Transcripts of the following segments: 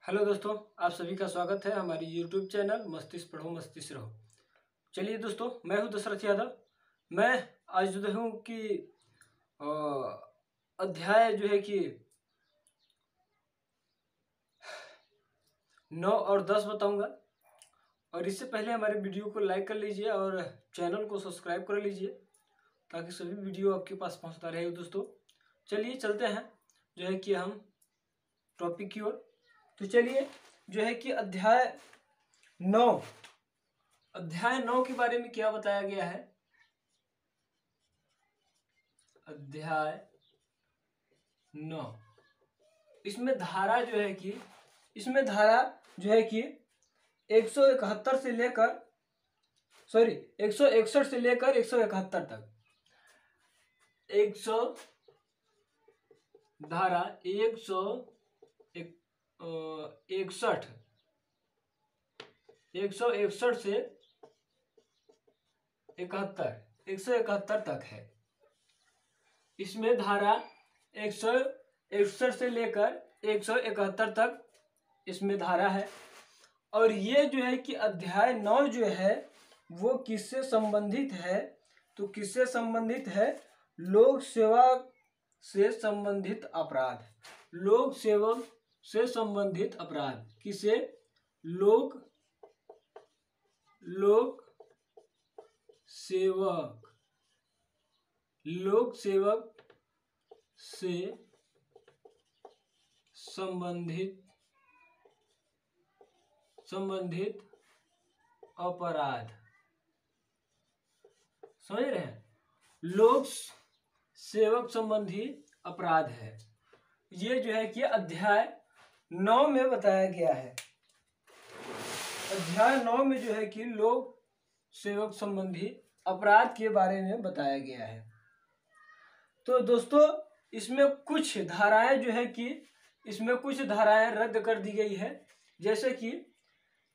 Hello दोस्तों, आप सभी का स्वागत है हमारी यूट्यूब चैनल मस्तिष्क पढ़ो मस्तिष्क रहो। चलिए दोस्तों, मैं हूं दशरथ यादव। मैं आज जो हूं कि अ, अध्याय जो है कि 9 और 10 बताऊंगा। और इससे पहले हमारे वीडियो को लाइक कर लीजिए और चैनल को सब्सक्राइब कर लीजिए ताकि सभी वीडियो आपके पास पहुंचता रहे दोस्तों। चलिए चलते हैं जो है कि हम टॉपिक की ओर। तो चलिए जो है कि अध्याय 9 के बारे में क्या बताया गया है। अध्याय 9, इसमें धारा जो है कि 171 से लेकर 161 से लेकर 171 तक। धारा 161 से 171 तक है। इसमें धारा 161 से लेकर 171 तक इसमें धारा है। और ये जो है कि अध्याय 9 जो है वो किससे संबंधित है, तो किससे संबंधित है? लोक सेवा से संबंधित अपराध। लोक सेवक से संबंधित अपराध किसे? लोक सेवक से संबंधित अपराध। समझ रहे हैं? लोक सेवक संबंधी अपराध है। ये जो है कि अध्याय 9 में बताया गया है। अध्याय 9 में जो है कि लोक सेवक संबंधी अपराध के बारे में बताया गया है। तो दोस्तों, इसमें कुछ धाराएं रद्द कर दी गई है। जैसे कि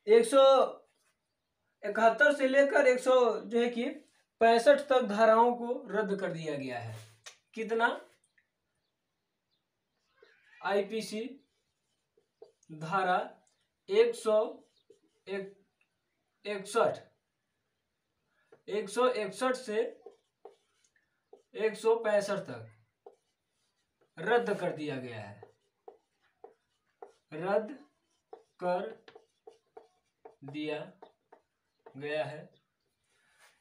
171 से लेकर 165 तक धाराओं को रद्द कर दिया गया है। कितना? आईपीसी धारा 161 से 165 तक रद्द कर दिया गया है। रद्द कर दिया गया है।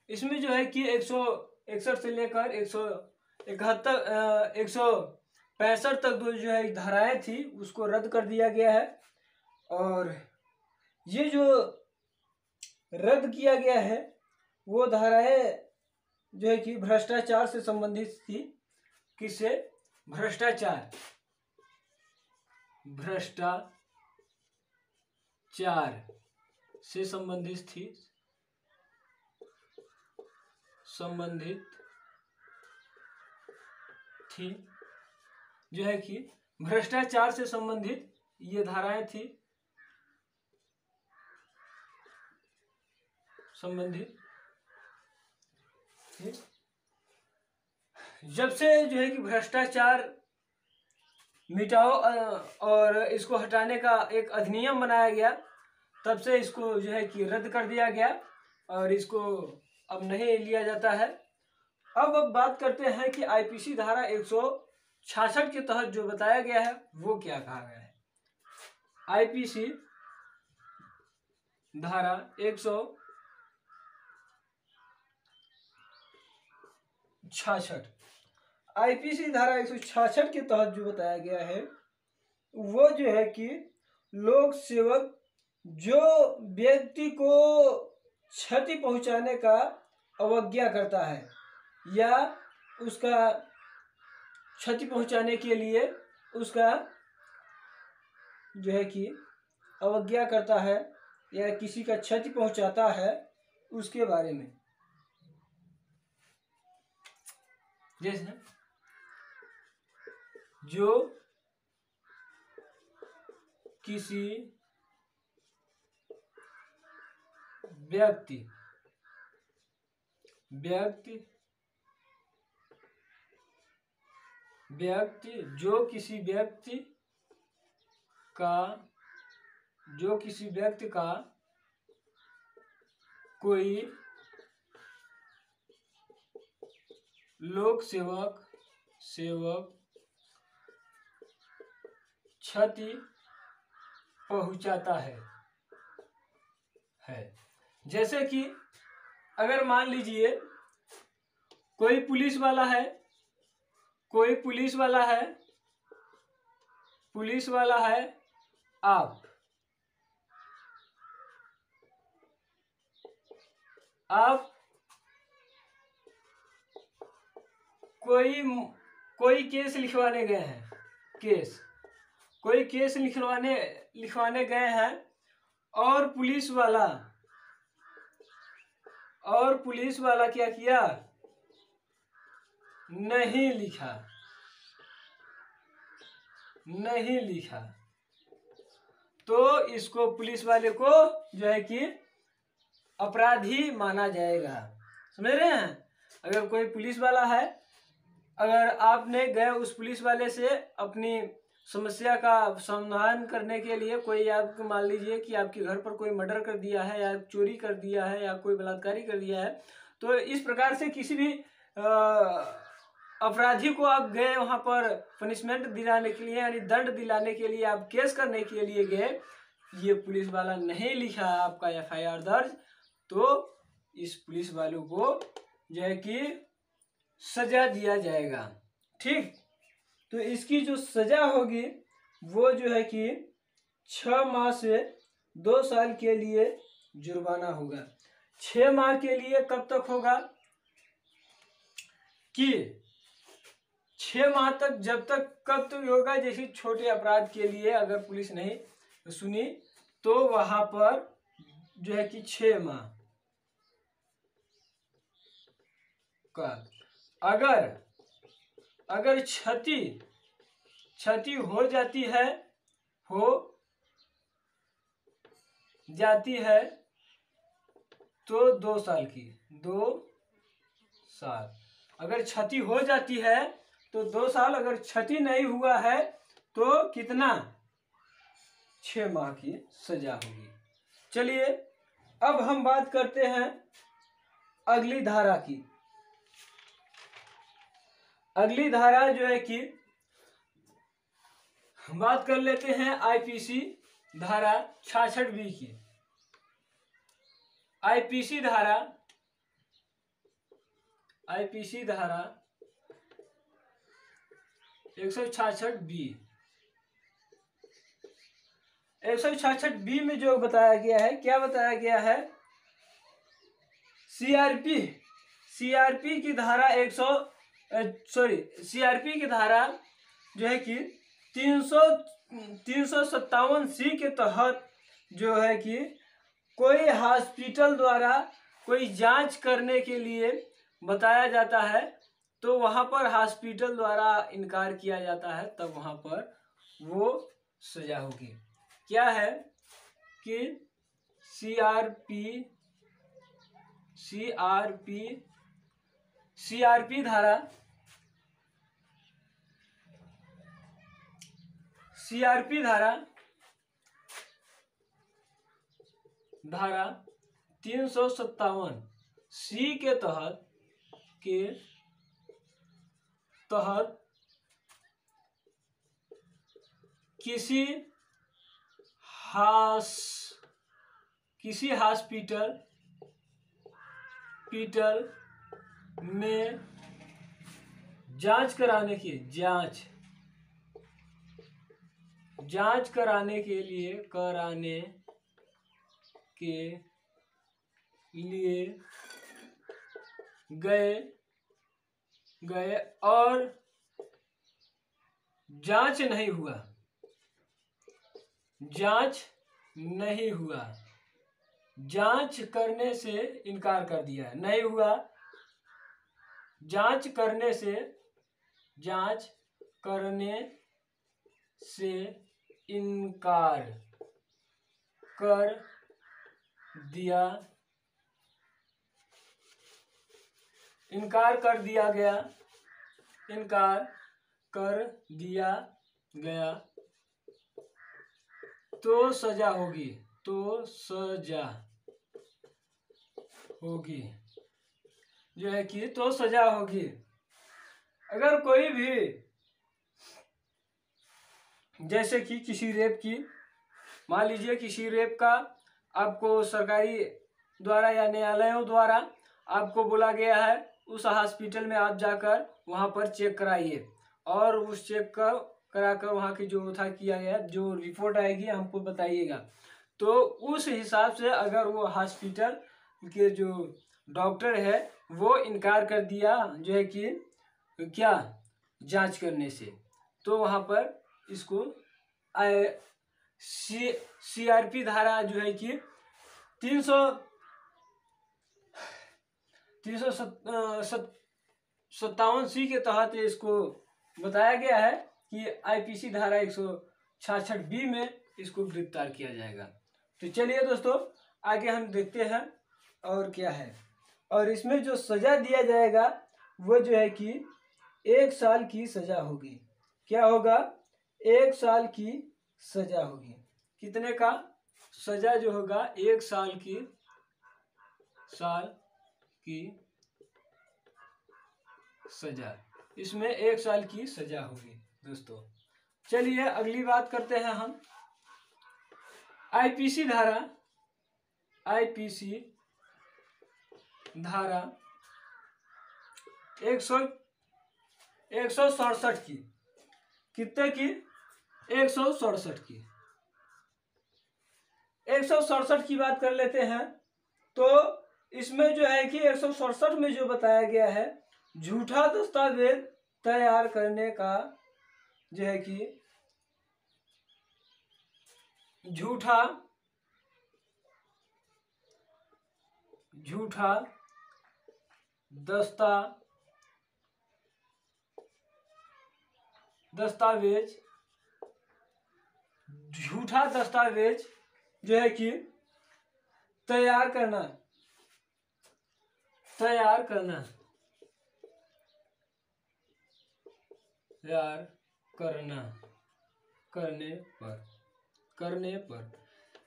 इसमें जो है कि 161 से लेकर 165 तक जो है धाराएं थी उसको रद्द कर दिया गया है। और ये जो रद्द किया गया है वो धाराएं जो है कि भ्रष्टाचार से संबंधित थी। किससे? भ्रष्टाचार से संबंधित थी जो है कि भ्रष्टाचार से संबंधित ये धाराएं थी। जब से जो है कि भ्रष्टाचार मिटाओ और इसको हटाने का एक अधिनियम बनाया गया, तब से इसको जो है कि रद्द कर दिया गया और इसको अब नहीं लिया जाता है। अब बात करते हैं कि आईपीसी धारा 166 के तहत जो बताया गया है वो क्या कहा गया है। आईपीसी धारा 166 आईपीसी धारा 166 के तहत जो बताया गया है वो जो है कि लोक सेवक जो व्यक्ति को क्षति पहुंचाने का अवज्ञा करता है या उसका क्षति पहुंचाने के लिए उसका जो है कि अवज्ञा करता है या किसी का क्षति पहुंचाता है, उसके बारे में। जैसे जो किसी व्यक्ति का जो किसी व्यक्ति का कोई लोक सेवक क्षति पहुंचाता है। जैसे कि अगर मान लीजिए कोई पुलिस वाला है, आप कोई केस लिखवाने गए हैं, कोई केस लिखवाने गए हैं और पुलिस वाला क्या किया, नहीं लिखा, तो इसको पुलिस वाले को जो है कि अपराधी माना जाएगा। समझ रहे हैं? अगर कोई पुलिस वाला है, अगर आपने गए उस पुलिस वाले से अपनी समस्या का समाधान करने के लिए, कोई आपको मान लीजिए कि आपके घर पर कोई मर्डर कर दिया है या चोरी कर दिया है या कोई बलात्कारी कर दिया है, तो इस प्रकार से किसी भी अपराधी को आप गए वहां पर पनिशमेंट दिलाने के लिए, यानी दंड दिलाने के लिए आप केस करने के लिए गए, ये पुलिस वाला नहीं लिखा है आपका FIR दर्ज, तो इस पुलिस वालों को जो है कि सजा दिया जाएगा। ठीक, तो इसकी जो सजा होगी वो जो है कि 6 माह से 2 साल के लिए जुर्माना होगा। 6 माह के लिए कब तक होगा कि 6 माह तक, कब तक होगा, जैसे छोटे अपराध के लिए अगर पुलिस नहीं सुनी तो वहां पर जो है कि 6 माह का, अगर क्षति हो जाती है तो 2 साल की, 2 साल। अगर क्षति हो जाती है तो 2 साल, अगर क्षति नहीं हुआ है तो कितना, 6 माह की सजा होगी। चलिए अब हम बात करते हैं अगली धारा की। अगली धारा जो है कि बात कर लेते हैं IPC धारा 66B की। IPC धारा 166B 166B में जो बताया गया है, क्या बताया गया है, CRP की धारा CRP की धारा जो है कि 357C के तहत जो है कि कोई हॉस्पिटल द्वारा कोई जांच करने के लिए बताया जाता है, तो वहां पर हॉस्पिटल द्वारा इनकार किया जाता है, तब वहां पर वो सजा होगी। क्या है कि CRP धारा 357C के तहत किसी हॉस्पिटल में जांच कराने के लिए गए और जांच नहीं हुआ, जांच करने से इनकार कर दिया, नहीं हुआ, जांच करने से इनकार कर दिया गया तो सजा होगी, तो सजा होगी, जो है कि तो सजा होगी। अगर कोई भी जैसे कि किसी रेप की, मान लीजिए किसी रेप का आपको सरकारी द्वारा या न्यायालयों द्वारा आपको बोला गया है, उस हॉस्पिटल में आप जाकर वहां पर चेक कराइए, और उस चेक का कराकर वहां की जो था किया गया, जो रिपोर्ट आएगी हमको बताइएगा। तो उस हिसाब से अगर वो हॉस्पिटल के जो डॉक्टर है वो इनकार कर दिया जो है कि क्या जांच करने से, तो वहां पर इसको सीआरपी धारा जो है कि 357 सी के तहत इसको बताया गया है कि आईपीसी धारा 166 बी में इसको गिरफ्तार किया जाएगा। तो चलिए दोस्तों आगे हम देखते हैं और क्या है। और इसमें जो सजा दिया जाएगा वो जो है कि 1 साल की सजा होगी। क्या होगा? 1 साल की सजा होगी। कितने का सजा जो होगा? 1 साल की सजा। इसमें 1 साल की सजा होगी दोस्तों। चलिए अगली बात करते हैं हम। आईपीसी धारा 167 की, कितने की? 167 की। 167 की बात कर लेते हैं। तो इसमें जो है कि 167 में जो बताया गया है, झूठा दस्तावेज तैयार करने का जो है कि झूठा दस्तावेज जो है कि तैयार करने पर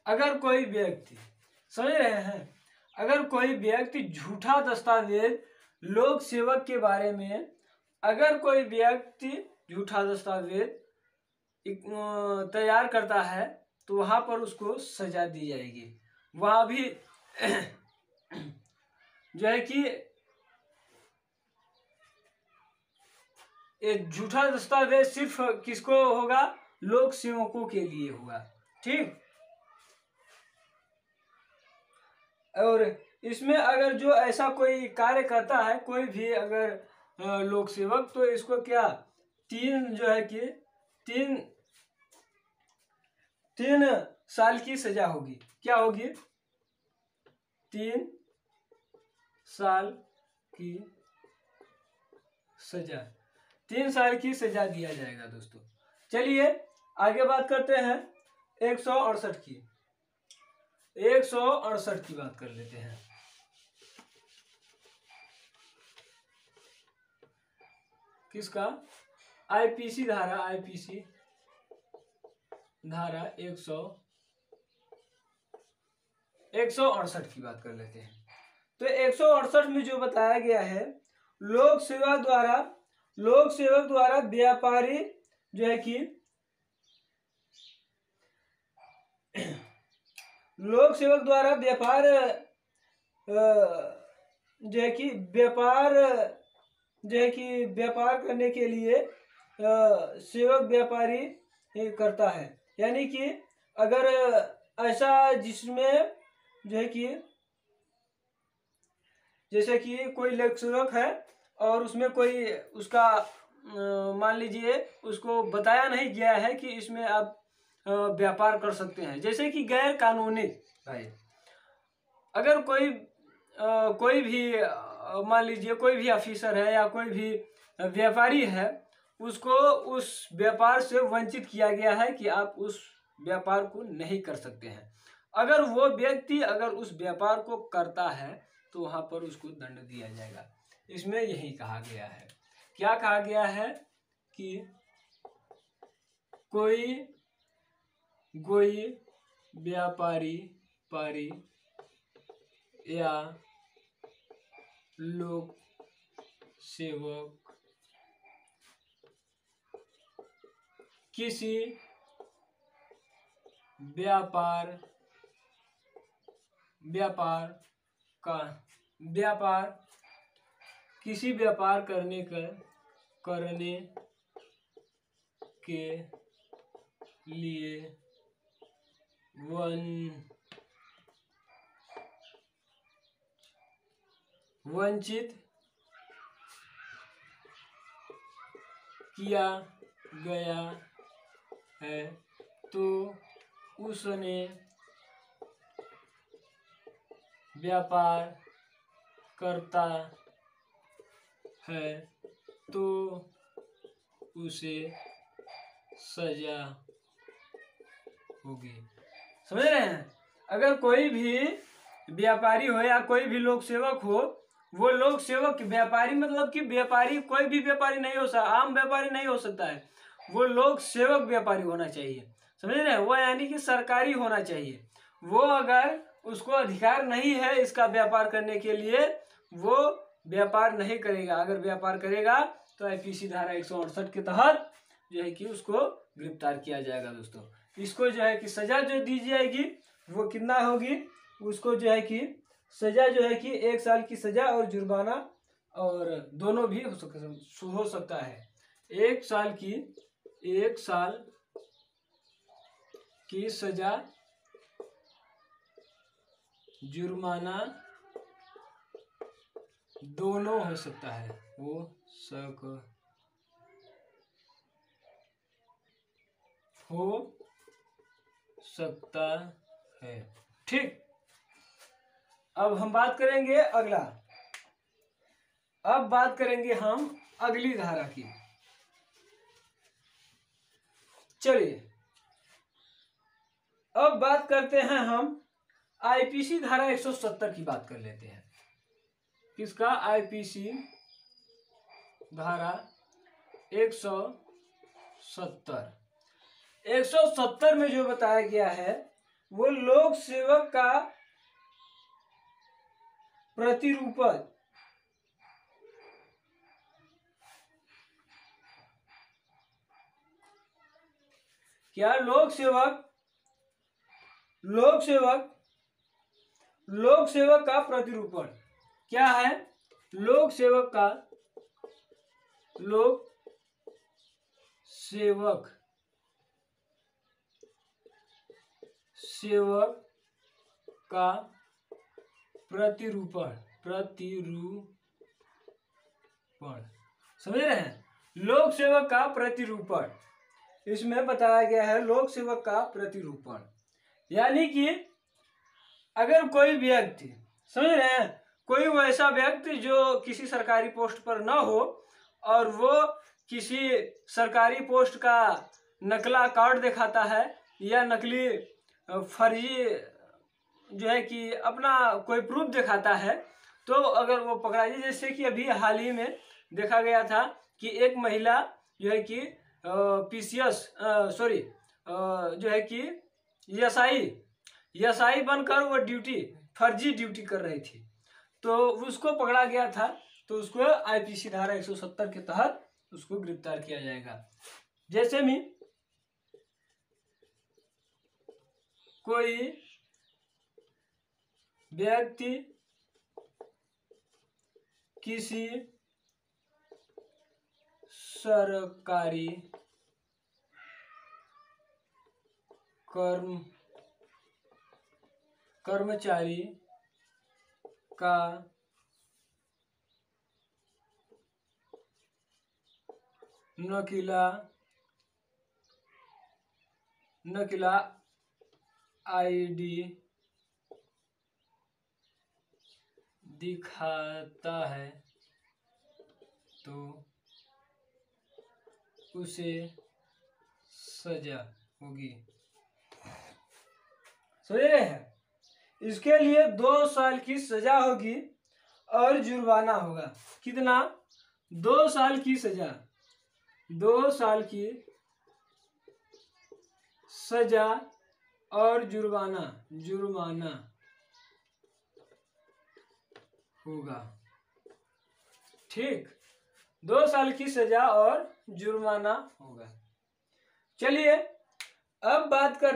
अगर कोई व्यक्ति, समझ रहे हैं, अगर कोई व्यक्ति झूठा दस्तावेज लोक सेवक के बारे में, अगर कोई व्यक्ति झूठा दस्तावेज तैयार करता है तो वहां पर उसको सजा दी जाएगी। वहां भी जो है कि एक झूठा दस्तावेज सिर्फ किसको होगा? लोक सेवकों के लिए होगा। ठीक। और इसमें अगर जो ऐसा कोई कार्य करता है, कोई भी अगर लोक सेवक, तो इसको क्या 3 साल की सजा होगी। क्या होगी? 3 साल की सजा। 3 साल की सजा दिया जाएगा दोस्तों। चलिए आगे बात करते हैं 168 की। 168 की बात कर लेते हैं। किसका? आईपीसी धारा 168 की बात कर लेते हैं। तो 168 में जो बताया गया है, लोक सेवक द्वारा व्यापारी जो है कि लोक सेवक द्वारा व्यापार जो है कि व्यापार करने के लिए सेवक व्यापारी करता है। यानी कि अगर ऐसा जिसमें जो है कि जैसे कि कोई लोक सेवक है और उसमें कोई उसका मान लीजिए उसको बताया नहीं गया है कि इसमें आप व्यापार कर सकते हैं, जैसे कि गैर कानूनी है। अगर कोई भी मान लीजिए कोई भी ऑफिसर है या कोई भी व्यापारी है, उसको उस व्यापार से वंचित किया गया है कि आप उस व्यापार को नहीं कर सकते हैं। अगर वो व्यक्ति अगर उस व्यापार को करता है तो वहां पर उसको दंड दिया जाएगा। इसमें यही कहा गया है। क्या कहा गया है? कि कोई व्यापारी पारी या लोक सेवक किसी व्यापार किसी व्यापार करने के लिए वंचित किया गया है तो उसने व्यापार करता है तो उसे सजा होगी। समझ रहे हैं? अगर कोई भी व्यापारी हो या कोई भी लोक सेवक हो, वो लोक सेवक व्यापारी मतलब कि व्यापारी कोई भी व्यापारी नहीं हो सकता, आम व्यापारी नहीं हो सकता है, वो लोक सेवक व्यापारी होना चाहिए। समझ रहे हैं? वो यानी कि सरकारी होना चाहिए। वो अगर उसको अधिकार नहीं है इसका व्यापार करने के लिए, वो व्यापार नहीं करेगा। अगर व्यापार करेगा तो आईपीसी धारा 168 के तहत जो है कि उसको गिरफ्तार किया जाएगा। दोस्तों, इसको जो है कि सजा जो दी जाएगी वो कितना होगी, उसको जो है कि सजा जो है कि 1 साल की सजा और जुर्माना, और दोनों भी हो सकता है। 1 साल की सजा, जुर्माना दोनों हो सकता है, हो सकता है। ठीक, अब हम बात करेंगे अगला। अब बात करेंगे हम अगली धारा की। चलिए अब बात करते हैं हम आईपीसी धारा 170 की बात कर लेते हैं। किसका? आईपीसी धारा 170 में जो बताया गया है वो लोक सेवक का प्रतिरूपण क्या? लोक सेवक का प्रतिरूपण क्या है? लोक सेवक का प्रतिरूपण। समझ रहे हैं? लोक सेवक का प्रतिरूपण, इसमें बताया गया है लोक सेवक का प्रतिरूपण, यानी कि अगर कोई व्यक्ति, समझ रहे हैं, कोई वैसा व्यक्ति जो किसी सरकारी पोस्ट पर ना हो और वो किसी सरकारी पोस्ट का नकला कार्ड दिखाता है या नकली फर्जी जो है कि अपना कोई प्रूफ दिखाता है, तो अगर वो पकड़ा जाए, जैसे कि अभी हाल ही में देखा गया था कि एक महिला जो है कि जो है कि यसाई बनकर वो फर्जी ड्यूटी कर रही थी, तो उसको पकड़ा गया था, तो उसको आईपीसी धारा 170 के तहत उसको गिरफ्तार किया जाएगा। जैसे भी कोई व्यक्ति किसी सरकारी कर्मचारी का नकला आईडी दिखाता है तो उसे सजा होगी। समझ रहे हैं? इसके लिए 2 साल की सजा होगी और जुर्माना होगा। कितना? 2 साल की सजा, 2 साल की सजा और जुर्माना होगा। ठीक, 2 साल की सजा और जुर्माना होगा। चलिए अब बात कर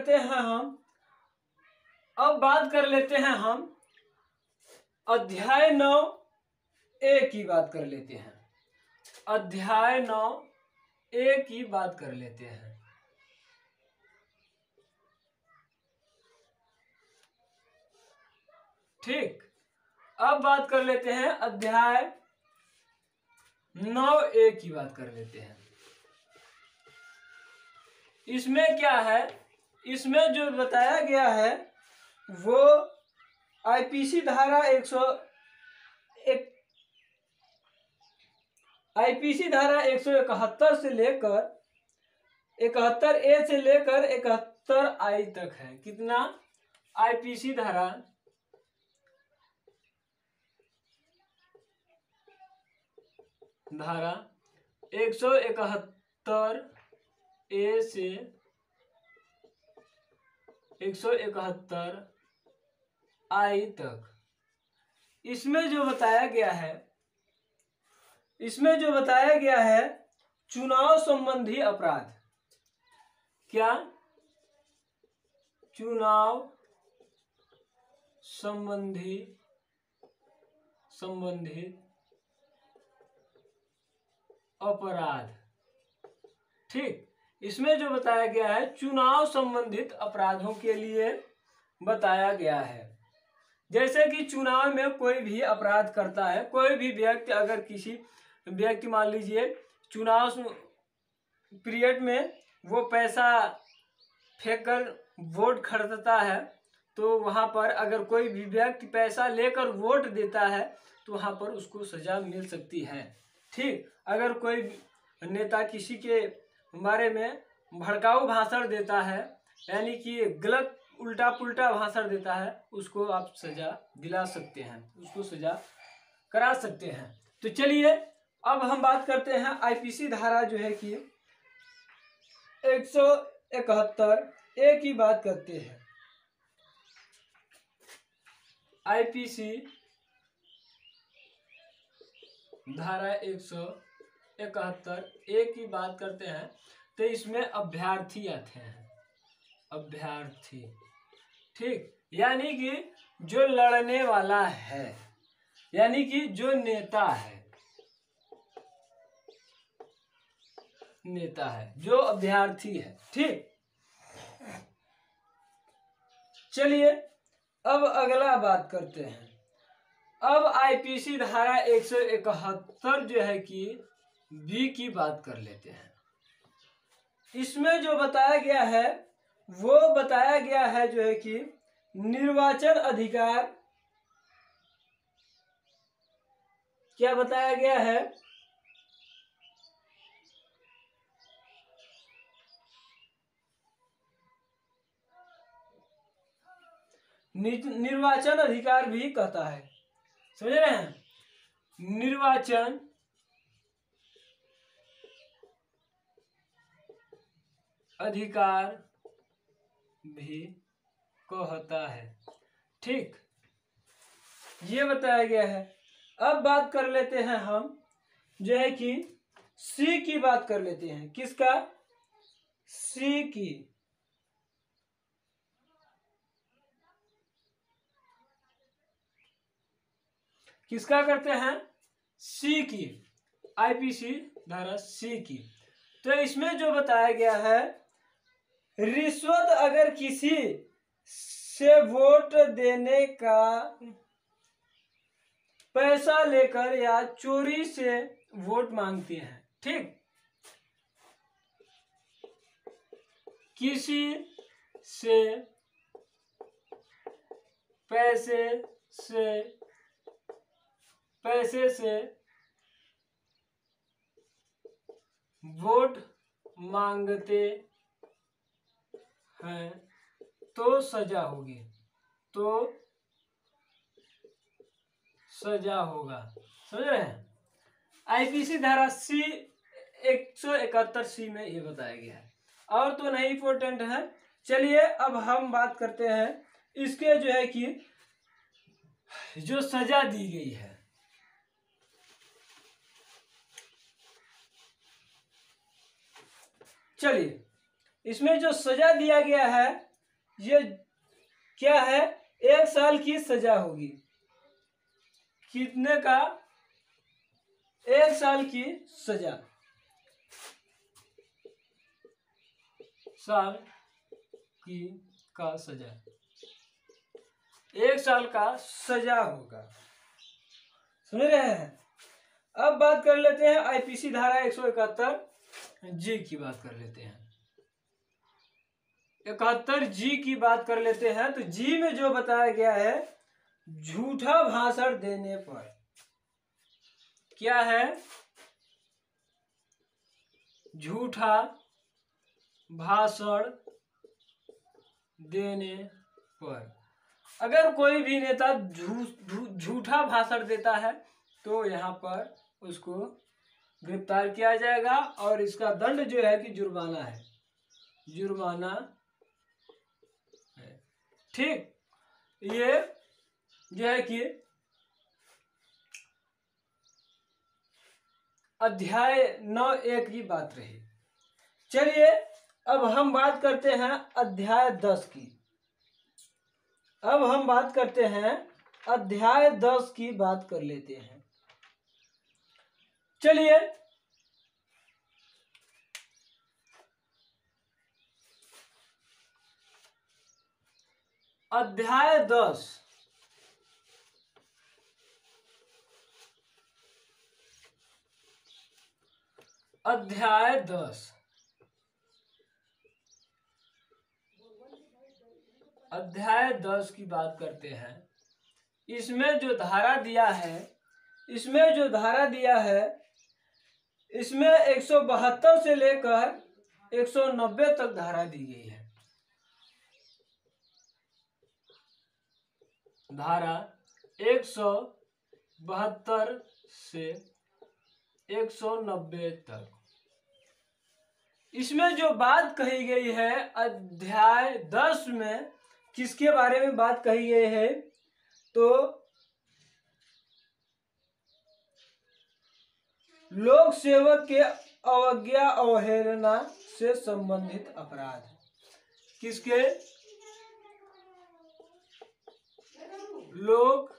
लेते हैं हम अध्याय 9A की बात कर लेते हैं। अध्याय 9A की बात कर लेते हैं। ठीक, अब बात कर लेते हैं अध्याय 9A की बात कर लेते हैं। इसमें क्या है, इसमें जो बताया गया है वो आईपीसी धारा 171 से लेकर 71A से लेकर 71I तक है। कितना? आईपीसी धारा 171A से 171I तक। इसमें जो बताया गया है चुनाव संबंधी अपराध। क्या? चुनाव संबंधी अपराध। ठीक, इसमें जो बताया गया है चुनाव संबंधित अपराधों के लिए बताया गया है। जैसे कि चुनाव में कोई भी अपराध करता है, कोई भी व्यक्ति, अगर किसी व्यक्ति मान लीजिए चुनाव पीरियड में वो पैसा फेंक कर वोट खरीदता है, तो वहां पर अगर कोई भी व्यक्ति पैसा लेकर वोट देता है तो वहां पर उसको सजा मिल सकती है। ठीक, अगर कोई नेता किसी के बारे में भड़काऊ भाषण देता है, यानी कि गलत उल्टा पुल्टा भाषण देता है, उसको आप सजा दिला सकते हैं, उसको सजा करा सकते हैं। तो चलिए अब हम बात करते हैं आईपीसी धारा जो है कि 171A की बात करते हैं। आईपीसी धारा 171A की बात करते हैं तो इसमें अभ्यर्थी आते हैं। अभ्यर्थी, ठीक, यानी कि जो लड़ने वाला है, यानी कि जो नेता है, जो अभ्यर्थी है। ठीक, चलिए अब अगला बात करते हैं। अब आईपीसी धारा 171 जो है कि बी की बात कर लेते हैं। इसमें जो बताया गया है वो बताया गया है जो है कि निर्वाचन अधिकार। क्या बताया गया है? निर्वाचन अधिकार भी कहता है, समझ रहे हैं? निर्वाचन अधिकार भी कहता है। ठीक, ये बताया गया है। अब बात कर लेते हैं हम जो है कि सी की बात कर लेते हैं। किसका? सी की। किसका करते हैं? सी की, आईपीसी धारा सी की। तो इसमें जो बताया गया है रिश्वत अगर किसी से वोट देने का पैसा लेकर या चोरी से वोट मांगते हैं। ठीक, किसी से पैसे से वोट मांगते हैं तो सजा होगी, सजा होगा। समझ रहे हैं? आईपीसी धारा सी 171C में ये बताया गया है। और तो नहीं इम्पोर्टेंट है, चलिए अब हम बात करते हैं इसके जो है कि जो सजा दी गई है। चलिए इसमें जो सजा दिया गया है ये क्या है, 1 साल की सजा होगी। कितने का, 1 साल की सजा, साल की का सजा, 1 साल का सजा होगा। सुन रहे हैं। अब बात कर लेते हैं आईपीसी धारा 171 जी की बात कर लेते हैं। 71 जी की बात कर लेते हैं। तो जी में जो बताया गया है, झूठा भाषण देने पर क्या है, झूठा भाषण देने पर अगर कोई भी नेता झूठा भाषण देता है तो यहाँ पर उसको गिरफ्तार किया जाएगा और इसका दंड जो है कि जुर्माना है, जुर्माना है। ठीक, ये जो है कि अध्याय 9(1) की बात रही। चलिए अब हम बात करते हैं अध्याय 10 की। अब हम बात करते हैं अध्याय 10 की बात कर लेते हैं। चलिए अध्याय 10 अध्याय 10 अध्याय 10 की बात करते हैं। इसमें जो धारा दिया है, इसमें जो धारा दिया है, इसमें 172 से लेकर 190 तक धारा दी गई है। धारा 172 से 190 तक इसमें जो बात कही गई है अध्याय 10 में, किसके बारे में बात कही गई है, तो लोक सेवक के अवज्ञा अवहेलना से संबंधित अपराध। किसके, लोक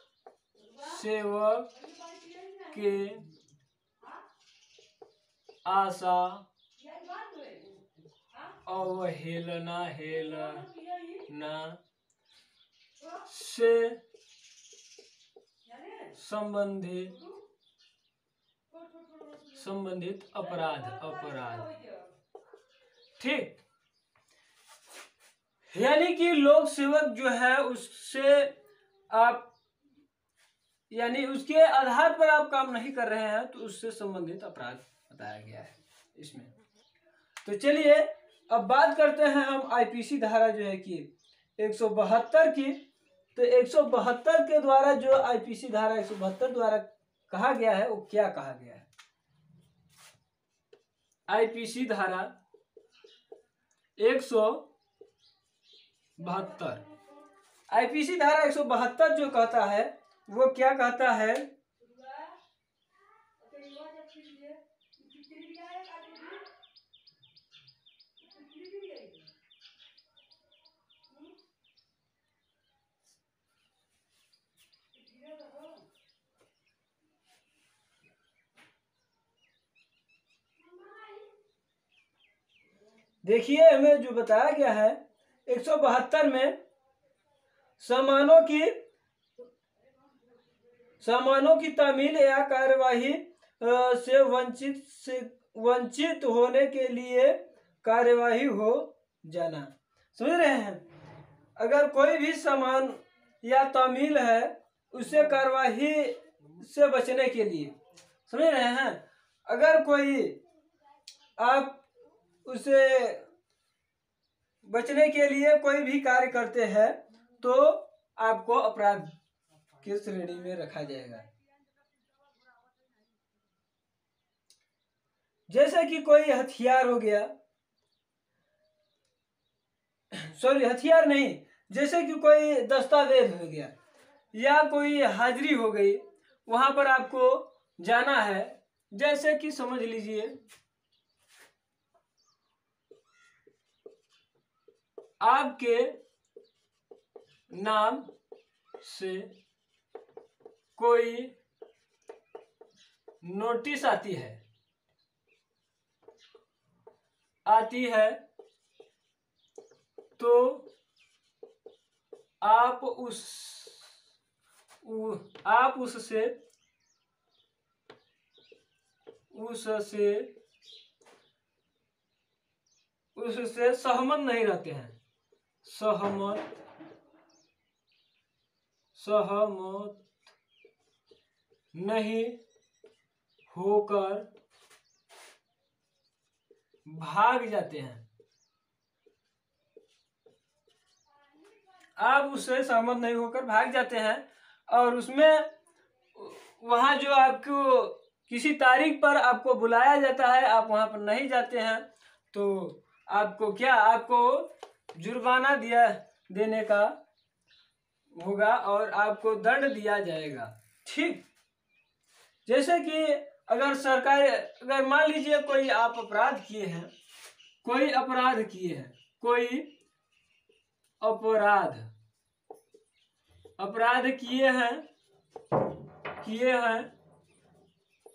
सेवक के आशा अवहेलना से संबंधित अपराध। ठीक, यानी कि लोक सेवक जो है उससे आप, यानी उसके आधार पर आप काम नहीं कर रहे हैं तो उससे संबंधित अपराध बताया गया है इसमें। तो चलिए अब बात करते हैं हम आईपीसी धारा जो है कि 172 की। तो 172 के द्वारा जो आईपीसी धारा 172 द्वारा कहा गया है वो क्या कहा गया है। आईपीसी धारा 172, आईपीसी धारा 172 जो कहता है वो क्या कहता है, देखिए हमें जो बताया गया है 172 में सामानों की तामील या कार्यवाही से वंचित होने के लिए कार्यवाही हो जाना। समझ रहे हैं। अगर कोई भी सामान या तामील है उससे कार्यवाही से बचने के लिए, समझ रहे हैं, अगर कोई आप उसे बचने के लिए कोई भी कार्य करते हैं तो आपको अपराध की श्रेणी में रखा जाएगा। जैसे कि कोई हथियार हो गया, सॉरी हथियार नहीं, जैसे कि कोई दस्तावेज हो गया या कोई हाजिरी हो गई, वहां पर आपको जाना है। जैसे कि समझ लीजिए आपके नाम से कोई नोटिस आती है तो आप उससे सहमत नहीं रहते हैं, सहमत नहीं होकर भाग जाते हैं। आप उससे सहमत नहीं होकर भाग जाते हैं और उसमें वहां जो आपको किसी तारीख पर आपको बुलाया जाता है, आप वहां पर नहीं जाते हैं, तो आपको जुर्माना देने का होगा और आपको दंड दिया जाएगा। ठीक, जैसे कि अगर मान लीजिए कोई आप अपराध किए हैं, कोई अपराध किए हैं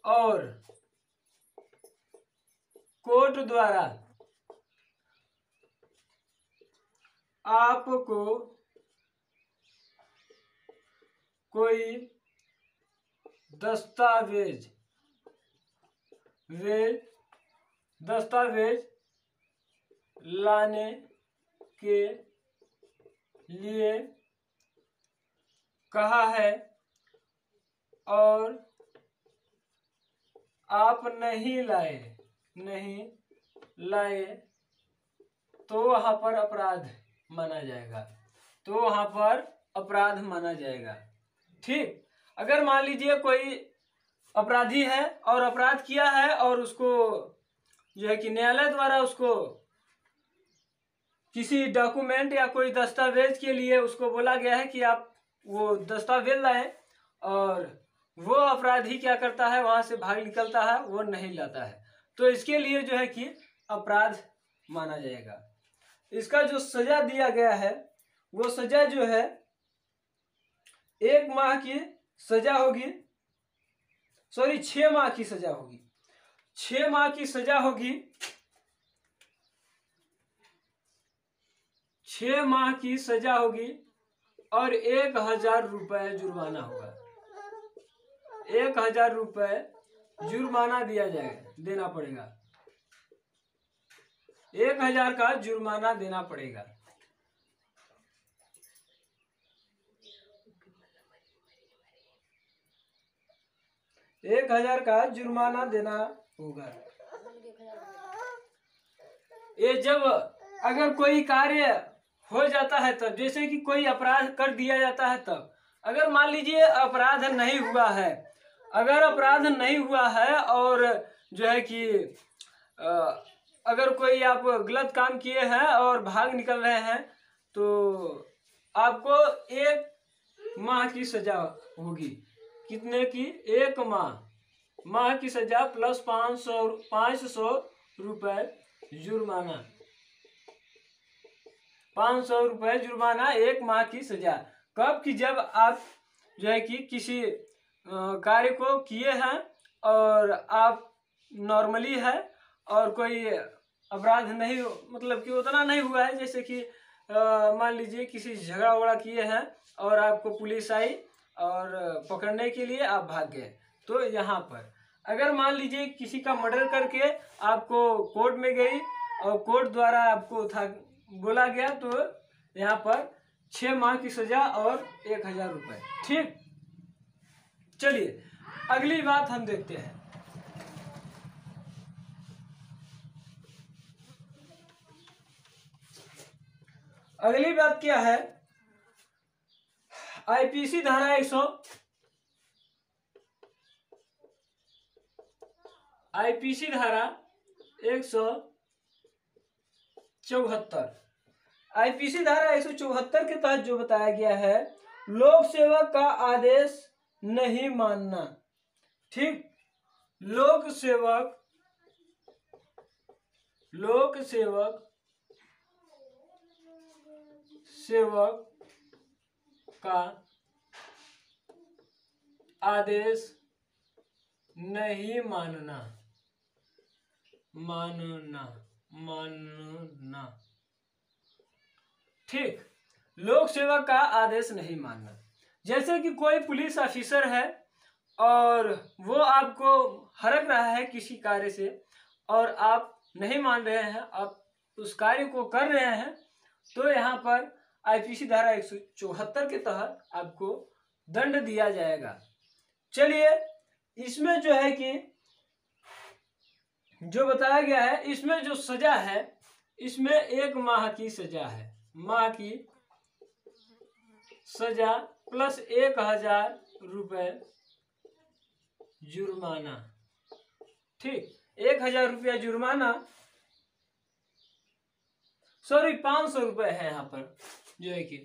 और कोर्ट द्वारा आपको कोई दस्तावेज लाने के लिए कहा है और आप नहीं लाए तो वहां पर अपराध माना जाएगा। ठीक, अगर मान लीजिए कोई अपराधी है और अपराध किया है और उसको जो है कि न्यायालय द्वारा उसको किसी डॉक्यूमेंट या कोई दस्तावेज के लिए उसको बोला गया है कि आप वो दस्तावेज लाएं, और वो अपराधी क्या करता है, वहां से भाग निकलता है, वो नहीं लाता है, तो इसके लिए जो है कि अपराध माना जाएगा। इसका जो सजा दिया गया है वो सजा जो है 1 माह की सजा होगी, सॉरी 6 माह की सजा होगी। 6 माह की सजा होगी, 6 माह की सजा होगी और 1000 रुपये जुर्माना होगा। 1000 रुपये जुर्माना देना पड़ेगा। 1000 का जुर्माना देना पड़ेगा। एक 1000 का जुर्माना देना होगा। ये जब अगर कोई कार्य हो जाता है तब, जैसे कि कोई अपराध कर दिया जाता है तब, अगर मान लीजिए अपराध नहीं हुआ है, अगर अपराध नहीं हुआ है और जो है कि अगर कोई आप गलत काम किए हैं और भाग निकल रहे हैं, तो आपको 1 माह की सजा होगी। कितने की? 1 माह की सजा प्लस 500 रुपये जुर्माना। 500 रुपये जुर्माना, 1 माह की सजा। कब कि जब आप जो है कि किसी कार्य को किए हैं और आप नॉर्मली है और कोई अपराध नहीं, मतलब कि उतना नहीं हुआ है, जैसे कि मान लीजिए किसी झगड़ा वगड़ा किए हैं और आपको पुलिस आई और पकड़ने के लिए आप भाग गए, तो यहाँ पर अगर मान लीजिए किसी का मर्डर करके आपको कोर्ट में गई और कोर्ट द्वारा आपको बोला गया, तो यहाँ पर 6 माह की सजा और 1000 रुपये। ठीक, चलिए अगली बात हम देखते हैं। अगली बात क्या है? आईपीसी धारा 174। आईपीसी धारा 174 के तहत जो बताया गया है, लोक सेवक का आदेश नहीं मानना। ठीक, लोक सेवक का आदेश नहीं मानना। ठीक, लोक सेवक का आदेश नहीं मानना। जैसे कि कोई पुलिस ऑफिसर है और वो आपको हरक रहा है किसी कार्य से और आप नहीं मान रहे हैं, आप उस कार्य को कर रहे हैं, तो यहाँ पर आईपीसी धारा 174 के तहत आपको दंड दिया जाएगा। चलिए, इसमें जो है कि जो बताया गया है, इसमें जो सजा है, इसमें 1 माह की सजा है। माह की सजा प्लस 1000 रुपये जुर्माना। ठीक, 1000 रुपया जुर्माना, सॉरी 500 रुपये है यहाँ पर, जो है कि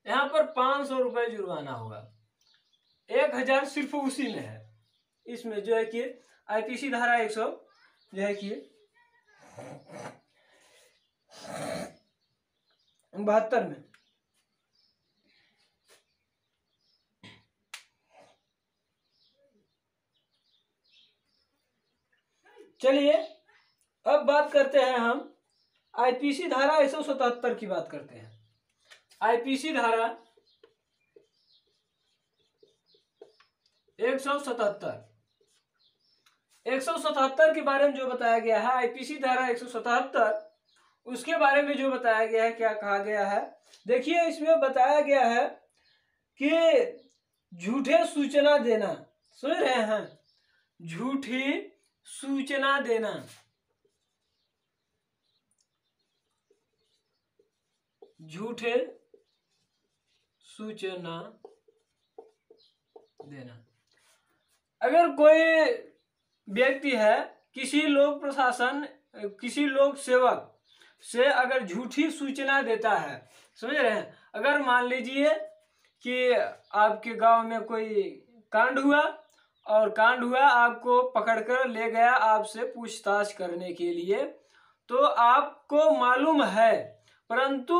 यहाँ पर 500 रुपये जुर्माना होगा। 1000 सिर्फ उसी में है, इसमें जो है कि आईपीसी धारा 100 जो है कि 72 में। चलिए, अब बात करते हैं हम आईपीसी धारा 177 की बात करते हैं। आईपीसी धारा 177 के बारे में जो बताया गया है, आईपीसी धारा 177, उसके बारे में जो बताया गया है, क्या कहा गया है, देखिए इसमें बताया गया है कि झूठे सूचना देना, सुन रहे हैं, झूठी सूचना देना, झूठे सूचना देना। अगर कोई व्यक्ति है, किसी लोक प्रशासन, किसी लोक सेवक से अगर झूठी सूचना देता है, समझ रहे हैं, अगर मान लीजिए कि आपके गांव में कोई कांड हुआ और आपको पकड़कर ले गया आपसे पूछताछ करने के लिए, तो आपको मालूम है, परंतु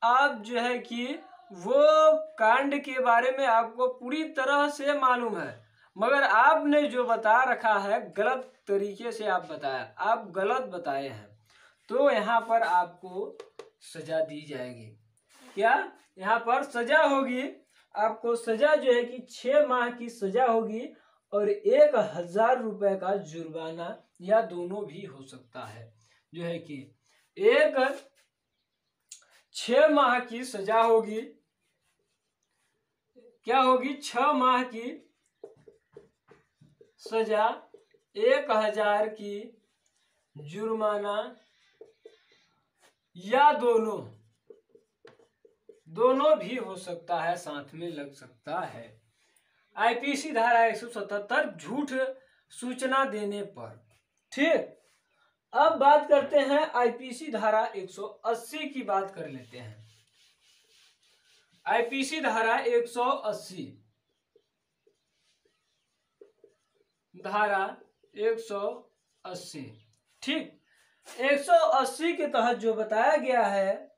आप जो है कि वो कांड के बारे में आपको पूरी तरह से मालूम है, मगर आपने जो बता रखा है गलत तरीके से आप बताया, आप गलत बताए हैं, तो यहाँ पर आपको सजा दी जाएगी। क्या यहाँ पर सजा होगी? आपको सजा जो है कि 6 माह की सजा होगी और 1000 रुपये का जुर्माना, या दोनों भी हो सकता है। जो है कि 6 माह की सजा होगी, क्या होगी, 6 माह की सजा, 1000 की जुर्माना, या दोनों भी हो सकता है, साथ में लग सकता है। आईपीसी धारा 177 झूठ सूचना देने पर। ठीक, अब बात करते हैं आईपीसी धारा 180 की बात कर लेते हैं। आईपीसी धारा 180, धारा 180, ठीक, 180 के तहत जो बताया गया है,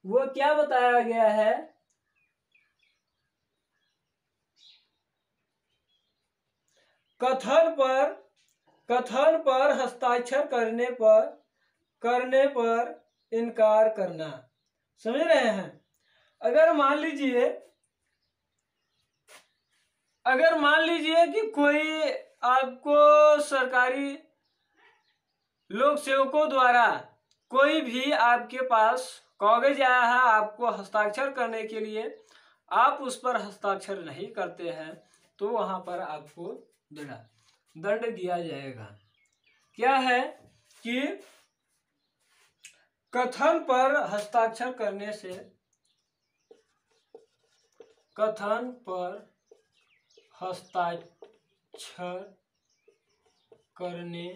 वो क्या बताया गया है, कथन पर हस्ताक्षर करने पर इनकार करना। समझ रहे हैं? अगर मान लीजिए कि कोई आपको सरकारी लोक सेवकों द्वारा कोई भी आपके पास कागज आया है आपको हस्ताक्षर करने के लिए, आप उस पर हस्ताक्षर नहीं करते हैं, तो वहां पर आपको दंड दिया जाएगा। क्या है कि कथन पर हस्ताक्षर करने से, कथन पर हस्ताक्षर करने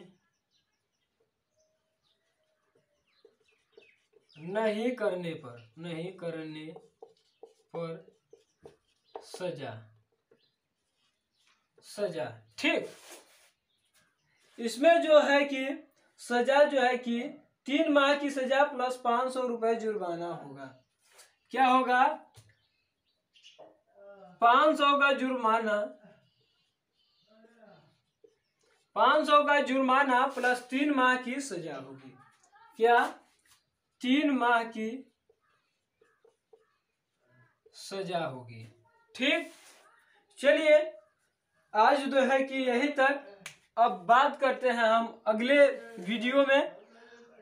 नहीं करने पर सजा। ठीक, इसमें जो है कि सजा जो है कि 3 माह की सजा प्लस 500 रुपए जुर्माना होगा। क्या होगा? 500 का जुर्माना, 500 का जुर्माना प्लस 3 माह की सजा होगी। क्या? 3 माह की सजा होगी। ठीक, चलिए आज जो है कि यहीं तक। अब बात करते हैं हम अगले वीडियो में।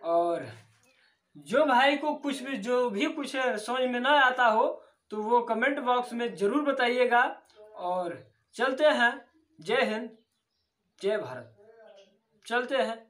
और जो भाई को जो भी कुछ समझ में ना आता हो तो वो कमेंट बॉक्स में जरूर बताइएगा। और चलते हैं। जय हिंद, जय भारत। चलते हैं।